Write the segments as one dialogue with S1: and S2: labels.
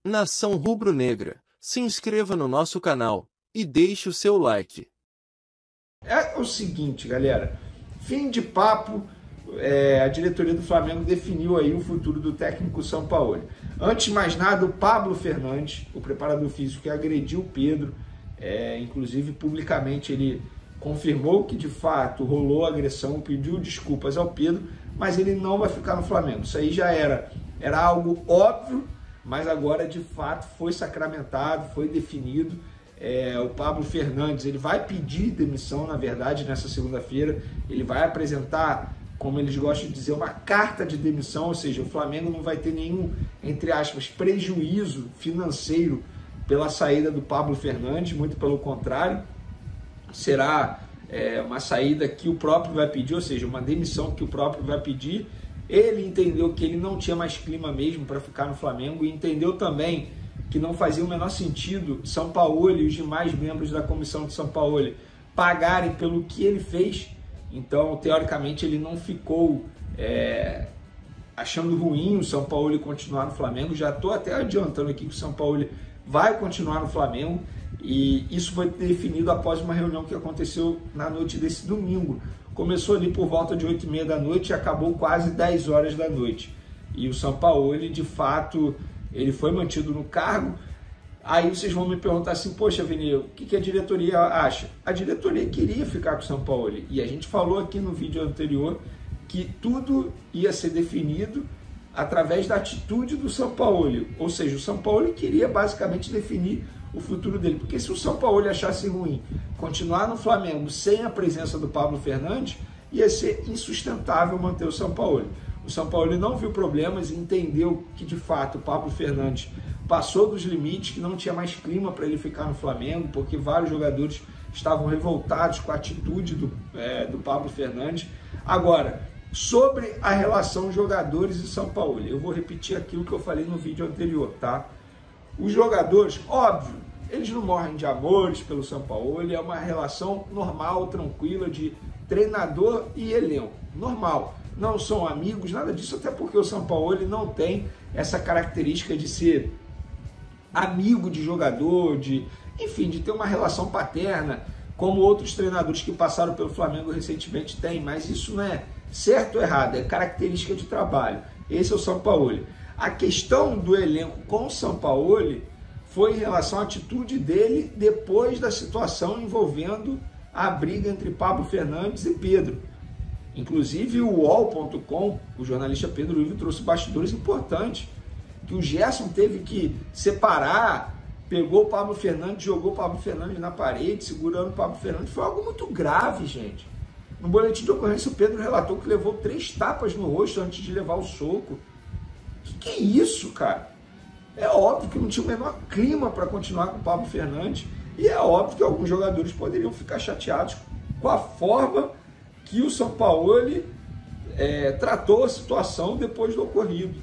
S1: Nação rubro-negra, se inscreva no nosso canal e deixe o seu like.
S2: É o seguinte, galera, fim de papo, a diretoria do Flamengo definiu aí o futuro do técnico Sampaoli. Antes de mais nada, o Pablo Fernandes, o preparador físico que agrediu o Pedro, inclusive publicamente ele confirmou que de fato rolou agressão, pediu desculpas ao Pedro, mas ele não vai ficar no Flamengo. Isso aí já era algo óbvio, mas agora de fato foi sacramentado, foi definido. O Pablo Fernandes ele vai pedir demissão, na verdade, nessa segunda-feira. Ele vai apresentar, como eles gostam de dizer, uma carta de demissão, ou seja, o Flamengo não vai ter nenhum, entre aspas, prejuízo financeiro pela saída do Pablo Fernandes, muito pelo contrário, será uma saída que o próprio vai pedir, ou seja, uma demissão que o próprio vai pedir. Ele entendeu que ele não tinha mais clima mesmo para ficar no Flamengo e entendeu também que não fazia o menor sentido Sampaoli e os demais membros da comissão de Sampaoli pagarem pelo que ele fez. Então, teoricamente, ele não ficou achando ruim o Sampaoli continuar no Flamengo. Já estou até adiantando aqui que o Sampaoli vai continuar no Flamengo, e isso foi definido após uma reunião que aconteceu na noite desse domingo. Começou ali por volta de 8h30 da noite e acabou quase 10 horas da noite. E o Sampaoli, de fato, ele foi mantido no cargo. Aí vocês vão me perguntar assim, poxa, Vini, o que a diretoria acha? A diretoria queria ficar com o Sampaoli, e a gente falou aqui no vídeo anterior que tudo ia ser definido através da atitude do Sampaoli. Ou seja, o Sampaoli queria basicamente definir o futuro dele, porque se o Sampaoli achasse ruim continuar no Flamengo sem a presença do Pablo Fernandes, ia ser insustentável manter o Sampaoli. O Sampaoli não viu problemas e entendeu que de fato o Pablo Fernandes passou dos limites, que não tinha mais clima para ele ficar no Flamengo, porque vários jogadores estavam revoltados com a atitude do Pablo Fernandes. Agora, sobre a relação jogadores e Sampaoli, eu vou repetir aquilo que eu falei no vídeo anterior, tá? Os jogadores, óbvio, eles não morrem de amores pelo Sampaoli, é uma relação normal, tranquila, de treinador e elenco, normal. Não são amigos, nada disso, até porque o Sampaoli não tem essa característica de ser amigo de jogador, enfim, de ter uma relação paterna, como outros treinadores que passaram pelo Flamengo recentemente têm, mas isso não é certo ou errado, é característica de trabalho. Esse é o Sampaoli. A questão do elenco com o Sampaoli foi em relação à atitude dele depois da situação envolvendo a briga entre Pablo Fernandes e Pedro. Inclusive o UOL.com, o jornalista Pedro Ivo, trouxe bastidores importantes, que o Gerson teve que separar, pegou o Pablo Fernandes, jogou o Pablo Fernandes na parede, segurando o Pablo Fernandes. Foi algo muito grave, gente. No boletim de ocorrência, o Pedro relatou que levou 3 tapas no rosto antes de levar o soco. Que é isso, cara? É óbvio que não tinha o menor clima para continuar com o Pablo Fernandes, e é óbvio que alguns jogadores poderiam ficar chateados com a forma que o Sampaoli tratou a situação depois do ocorrido.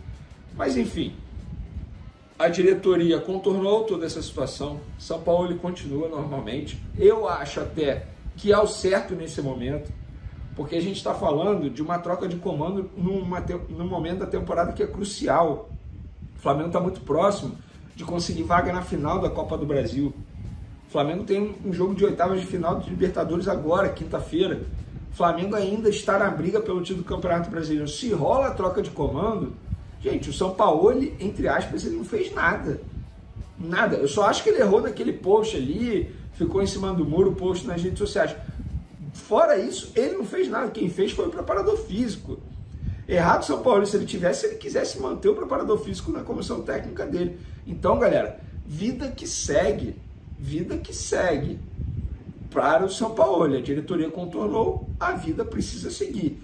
S2: Mas enfim, a diretoria contornou toda essa situação, Sampaoli continua normalmente. Eu acho até que é o certo nesse momento, porque a gente está falando de uma troca de comando num momento da temporada que é crucial. O Flamengo está muito próximo de conseguir vaga na final da Copa do Brasil. O Flamengo tem um jogo de oitavas de final de Libertadores agora, quinta-feira. O Flamengo ainda está na briga pelo título do Campeonato Brasileiro. Se rola a troca de comando, gente, o Sampaoli, entre aspas, ele não fez nada. Nada. Eu só acho que ele errou naquele post ali, ficou em cima do muro, post nas redes sociais. Fora isso, ele não fez nada. Quem fez foi o preparador físico. Errado o Sampaoli, se ele quisesse manter o preparador físico na comissão técnica dele. Então, galera, vida que segue para o Sampaoli. A diretoria contornou, a vida precisa seguir.